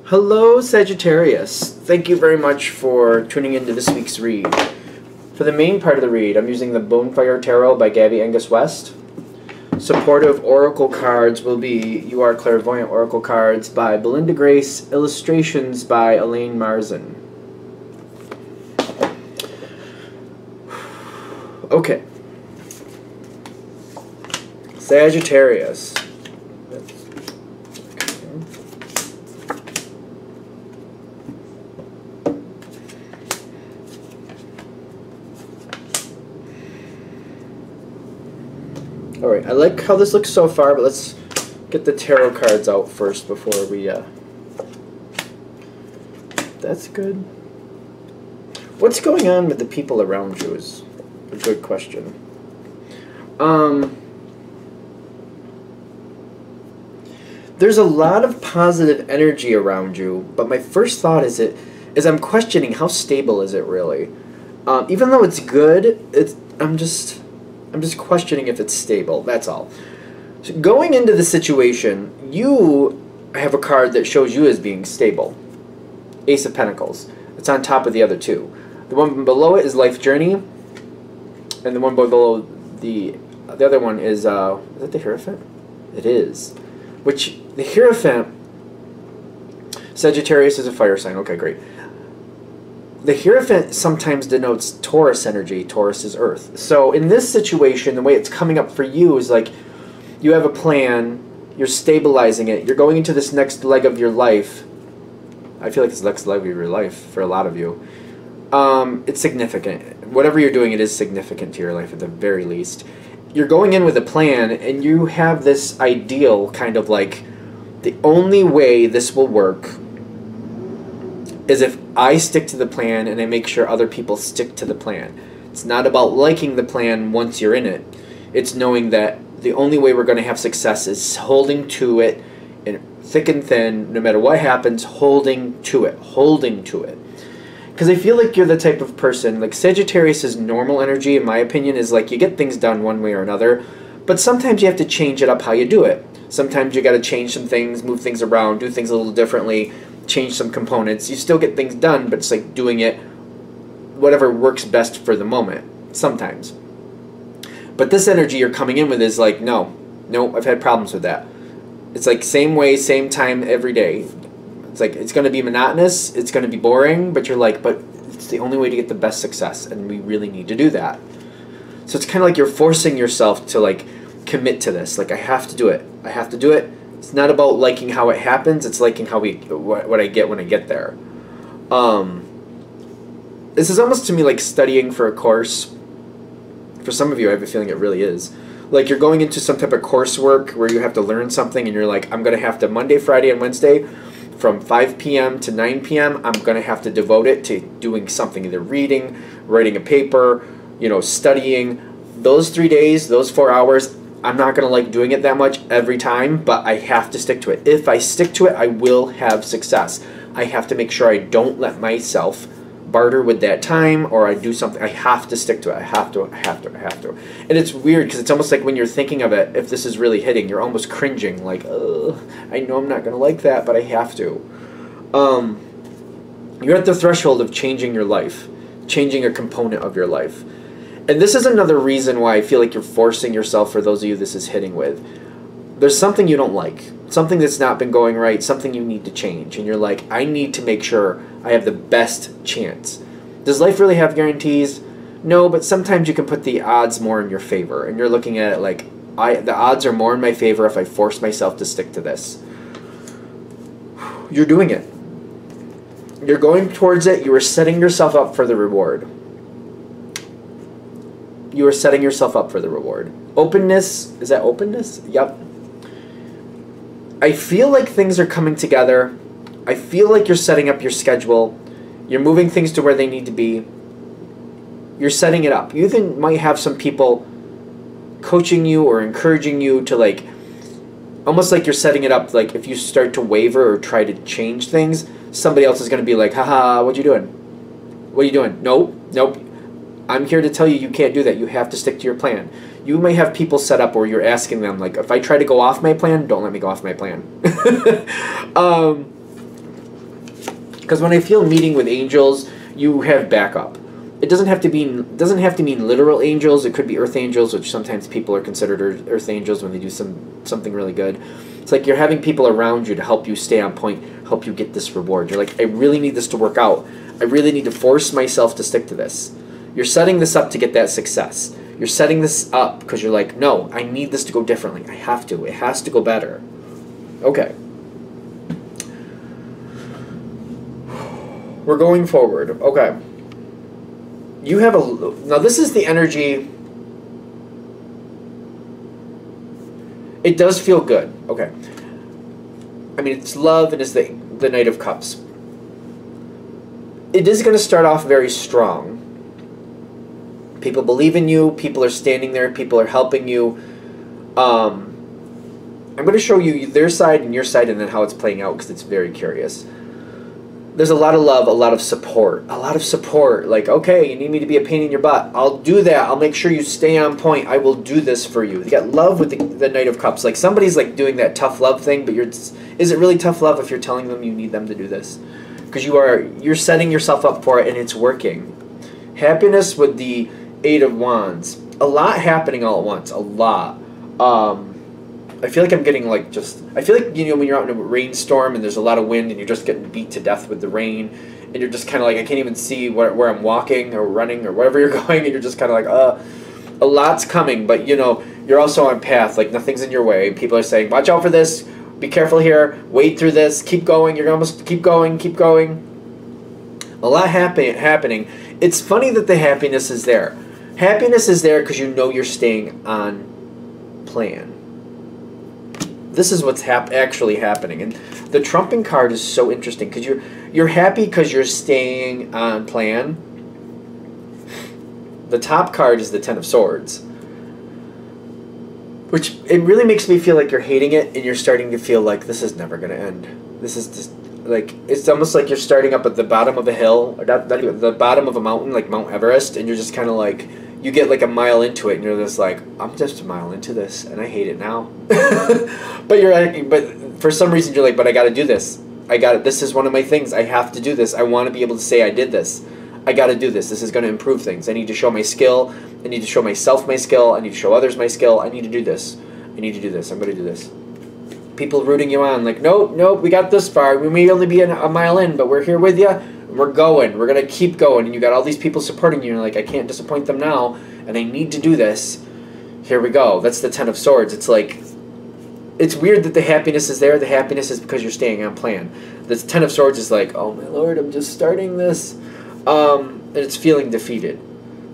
Hello, Sagittarius. Thank you very much for tuning into this week's read. For the main part of the read, I'm using the Bonefire Tarot by Gabby Angus West. Supportive Oracle cards will be You Are Clairvoyant Oracle cards by Belinda Grace, illustrations by Elaine Marzin. Okay. Sagittarius. Alright, I like how this looks so far, but let's get the tarot cards out first before we, That's good. What's going on with the people around you is a good question. There's a lot of positive energy around you, but my first thought is I'm questioning how stable is it really. Even though it's good, I'm just questioning if it's stable. That's all. So going into the situation, you have a card that shows you as being stable. Ace of Pentacles. It's on top of the other two. The one below it is Life Journey, and the one below the other one is that the Hierophant? It is. Which the Hierophant, Sagittarius is a fire sign. Okay, great. The Hierophant sometimes denotes Taurus energy. Taurus is Earth. So in this situation, the way it's coming up for you is like you have a plan, you're stabilizing it, you're going into this next leg of your life. I feel like it's the next leg of your life for a lot of you. It's significant. Whatever you're doing, it is significant to your life at the very least. You're going in with a plan, and you have this ideal kind of like the only way this will work is if I stick to the plan and I make sure other people stick to the plan. It's not about liking the plan once you're in it. It's knowing that the only way we're going to have success is holding to it, in thick and thin, no matter what happens, holding to it, holding to it. Because I feel like you're the type of person, like Sagittarius's normal energy, in my opinion, is like you get things done one way or another, but sometimes you have to change it up how you do it. Sometimes you got to change some things, move things around, do things a little differently, change some components. You still get things done, but it's like doing it whatever works best for the moment, sometimes. But this energy you're coming in with is like, no, I've had problems with that. It's like same way, same time, every day. It's like, it's going to be monotonous, it's going to be boring, but you're like, but it's the only way to get the best success, and we really need to do that. So it's kind of like you're forcing yourself to like commit to this. Like, I have to do it. I have to do it. It's not about liking how it happens, it's liking how what I get when I get there. This is almost to me like studying for a course. For some of you, I have a feeling it really is. Like you're going into some type of coursework where you have to learn something, and you're like, I'm going to have to Monday, Friday, and Wednesday, from 5 p.m. to 9 p.m., I'm going to have to devote it to doing something, either reading, writing a paper, studying. Those 3 days, those 4 hours, I'm not going to like doing it that much every time, but I have to stick to it. If I stick to it, I will have success. I have to make sure I don't let myself barter with that time, or I do something. I have to stick to it. I have to. And it's weird because it's almost like when you're thinking of it, if this is really hitting, you're almost cringing, like, ugh, I know I'm not going to like that, but I have to. You're at the threshold of changing your life, changing a component of your life. And this is another reason why I feel like you're forcing yourself, for those of you this is hitting with. There's something you don't like, something that's not been going right, something you need to change. And you're like, I need to make sure I have the best chance. Does life really have guarantees? No, but sometimes you can put the odds more in your favor. And you're looking at it like, the odds are more in my favor if I force myself to stick to this. You're doing it. You're going towards it. You are setting yourself up for the reward. You are setting yourself up for the reward. Openness. Is that openness? Yep. I feel like things are coming together. I feel like you're setting up your schedule. You're moving things to where they need to be. You're setting it up. You even might have some people coaching you or encouraging you to like, almost like you're setting it up, like if you start to waver or try to change things, somebody else is going to be like, haha, what you doing? What are you doing? Nope. I'm here to tell you can't do that. You have to stick to your plan. You may have people set up where you're asking them, like, if I try to go off my plan, don't let me go off my plan. Because when I feel meeting with angels, you have backup. It doesn't have to mean literal angels. It could be earth angels, which sometimes people are considered earth angels when they do something really good. It's like you're having people around you to help you stay on point, help you get this reward. You're like, I really need this to work out. I really need to force myself to stick to this. You're setting this up to get that success. You're setting this up because you're like, no, I need this to go differently. I have to. It has to go better. Okay. We're going forward. Okay. You have now this is the energy. It does feel good. Okay. I mean, it's love and it's the Knight of Cups. It is going to start off very strong. People believe in you. People are standing there. People are helping you. I'm going to show you their side and your side and then how it's playing out because it's very curious. There's a lot of love, a lot of support. A lot of support. Like, okay, you need me to be a pain in your butt. I'll do that. I'll make sure you stay on point. I will do this for you. You got love with the Knight of Cups. Like, somebody's like doing that tough love thing, but is it really tough love if you're telling them you need them to do this? Because you're setting yourself up for it and it's working. Happiness with the Eight of Wands. A lot happening all at once. A lot. I feel like I'm getting like I feel like, you know, when you're out in a rainstorm and there's a lot of wind and you're just getting beat to death with the rain and you're just kind of like, I can't even see where I'm walking or running or wherever you're going and you're just kind of like, a lot's coming, but you know, you're also on path, like nothing's in your way. People are saying, watch out for this, be careful here, wade through this, keep going, you're gonna almost keep going. A lot happening. It's funny that the happiness is there. Happiness is there because you know you're staying on plan. This is what's actually happening, and the trumping card is so interesting because you're happy because you're staying on plan. The top card is the Ten of Swords, which it really makes me feel like you're hating it, and you're starting to feel like this is never going to end. This is just like it's almost like you're starting up at the bottom of a hill, or not even the bottom of a mountain, like Mount Everest, and you're just kind of like. You get like a mile into it and you're just like, I'm just a mile into this and I hate it now. but for some reason you're like, but I got to do this. This is one of my things. I have to do this. I want to be able to say I did this. I got to do this. This is going to improve things. I need to show my skill. I need to show myself my skill. I need to show others my skill. I need to do this. I need to do this. I'm going to do this. People rooting you on like, nope, we got this far. We may only be a mile in, but we're here with you. We're going. We're going to keep going. And you got all these people supporting you. And you're like, I can't disappoint them now. And I need to do this. Here we go. That's the Ten of Swords. It's like, it's weird that the happiness is there. The happiness is because you're staying on plan. The Ten of Swords is like, oh my lord, I'm just starting this. And it's feeling defeated.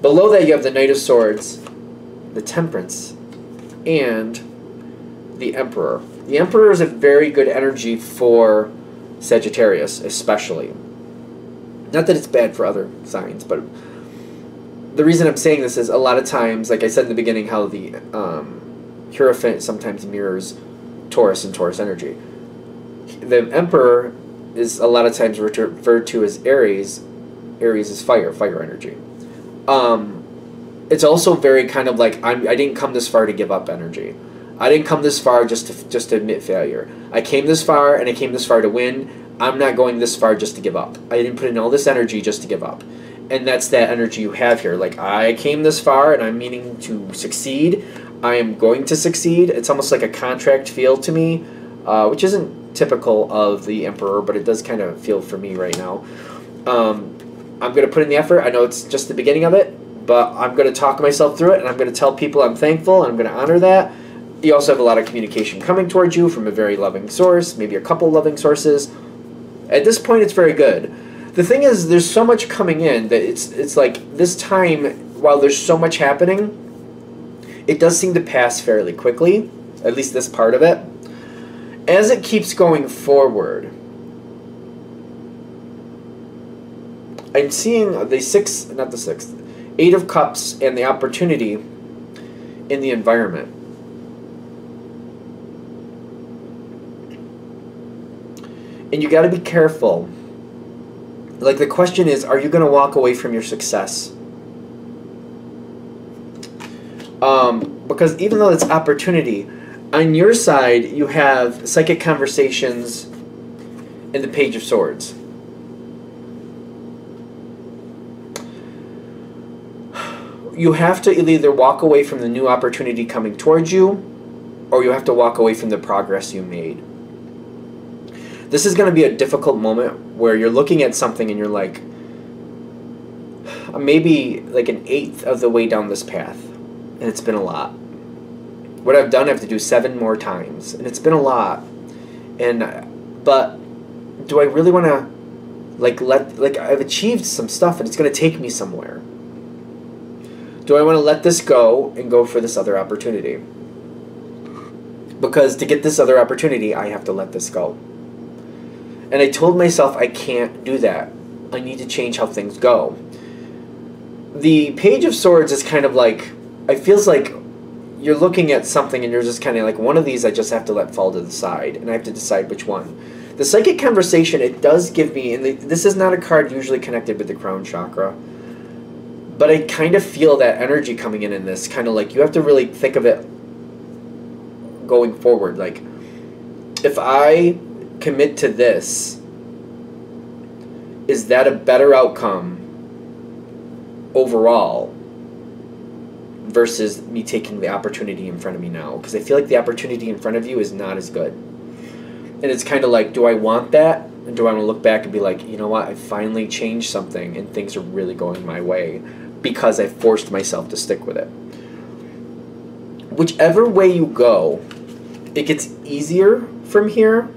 Below that you have the Knight of Swords, the Temperance, and the Emperor. The Emperor is a very good energy for Sagittarius, especially. Not that it's bad for other signs, but the reason I'm saying this is a lot of times, like I said in the beginning, how the Hierophant sometimes mirrors Taurus and Taurus energy. The Emperor is a lot of times referred to as Aries. Aries is fire energy. It's also very kind of like, I didn't come this far to give up energy. I didn't come this far just to admit failure. I came this far, and I came this far to win. I'm not going this far just to give up. I didn't put in all this energy just to give up. And that's that energy you have here. Like, I came this far, and I'm meaning to succeed. I am going to succeed. It's almost like a contract feel to me, which isn't typical of the Emperor, but it does kind of feel for me right now. I'm going to put in the effort. I know it's just the beginning of it, but I'm going to talk myself through it, and I'm going to tell people I'm thankful, and I'm going to honor that. You also have a lot of communication coming towards you from a very loving source, maybe a couple loving sources. At this point, it's very good. The thing is, there's so much coming in that it's like this time, while there's so much happening, it does seem to pass fairly quickly, at least this part of it. As it keeps going forward, I'm seeing the Eight of Cups and the opportunity in the environment. And you got to be careful. Like, the question is, are you going to walk away from your success? Because even though it's opportunity, on your side, you have psychic conversations and the Page of Swords. you have to either walk away from the new opportunity coming towards you, or you have to walk away from the progress you made. This is going to be a difficult moment where you're looking at something and you're like, maybe like an eighth of the way down this path, and it's been a lot. What I've done, I have to do 7 more times, and it's been a lot. But do I really want to I've achieved some stuff and it's going to take me somewhere? Do I want to let this go and go for this other opportunity? Because to get this other opportunity, I have to let this go. And I told myself I can't do that. I need to change how things go. The Page of Swords is kind of like, it feels like you're looking at something and you're just kind of like, one of these I just have to let fall to the side, and I have to decide which one. The Psychic Conversation, it does give me, and this is not a card usually connected with the crown chakra, but I kind of feel that energy coming in this, kind of like you have to really think of it going forward. Like, if I commit to this, is that a better outcome overall versus me taking the opportunity in front of me now? Because I feel like the opportunity in front of you is not as good. And it's kind of like, do I want that? And do I want to look back and be like, you know what, I finally changed something and things are really going my way because I forced myself to stick with it. Whichever way you go, it gets easier from here.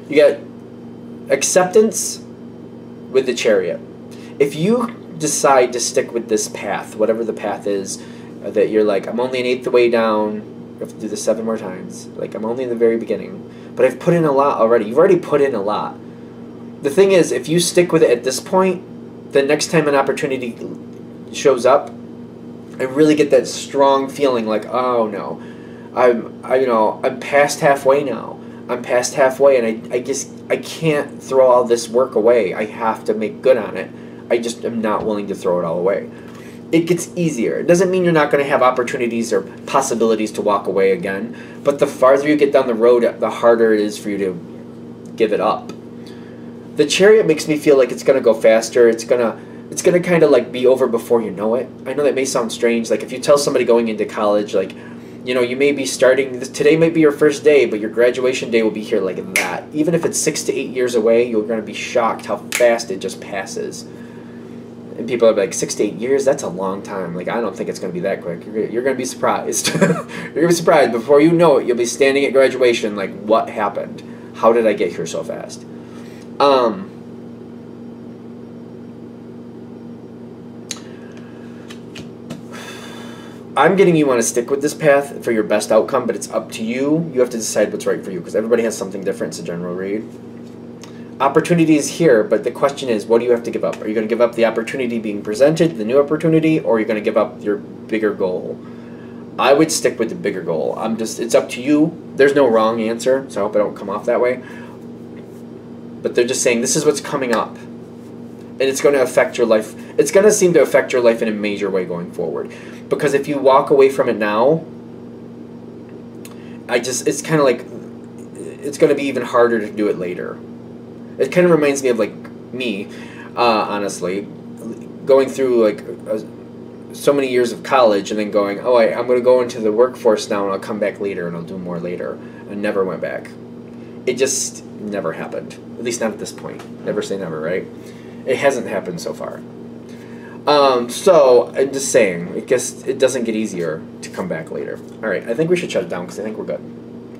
You got acceptance with the Chariot. If you decide to stick with this path, whatever the path is, that you're like, I'm only an eighth the way down, you have to do this 7 more times. Like, I'm only in the very beginning. But I've put in a lot already. You've already put in a lot. The thing is, if you stick with it at this point, the next time an opportunity shows up, I really get that strong feeling like, oh no, I'm past halfway now. I'm past halfway, and I can't throw all this work away. I have to make good on it. I just am not willing to throw it all away. It gets easier. It doesn't mean you're not going to have opportunities or possibilities to walk away again, but the farther you get down the road, the harder it is for you to give it up. The Chariot makes me feel like it's going to go faster. It's going to kind of like be over before you know it. I know that may sound strange. Like, if you tell somebody going into college, like, you know, you may be starting, today might be your first day, but your graduation day will be here like that. Even if it's 6 to 8 years away, you're going to be shocked how fast it just passes. And people are like, 6 to 8 years? That's a long time. Like, I don't think it's going to be that quick. You're going to be surprised. You're going to be surprised. Before you know it, you'll be standing at graduation like, what happened? How did I get here so fast? I'm getting you want to stick with this path for your best outcome, but it's up to you. You have to decide what's right for you, because everybody has something different. It's a general read. Opportunity is here, but the question is, what do you have to give up? Are you going to give up the opportunity being presented, the new opportunity, or are you going to give up your bigger goal? I would stick with the bigger goal. It's up to you. There's no wrong answer, so I hope I don't come off that way. But they're just saying, this is what's coming up. And it's going to affect your life. It's going to seem to affect your life in a major way going forward. Because if you walk away from it now, it's kind of like, it's going to be even harder to do it later. It kind of reminds me of, like, me, honestly, going through, like, so many years of college and then going, oh, I'm going to go into the workforce now and I'll come back later and I'll do more later. I never went back. It just never happened. At least not at this point. Never say never, right? It hasn't happened so far. So, I'm just saying, I guess it doesn't get easier to come back later. Alright, I think we should shut it down because I think we're good.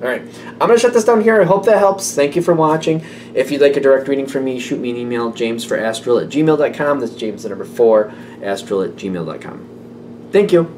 Alright, I'm going to shut this down here. I hope that helps. Thank you for watching. If you'd like a direct reading from me, shoot me an email, jamesforastral@gmail.com. That's James the number 4, astral@gmail.com. Thank you.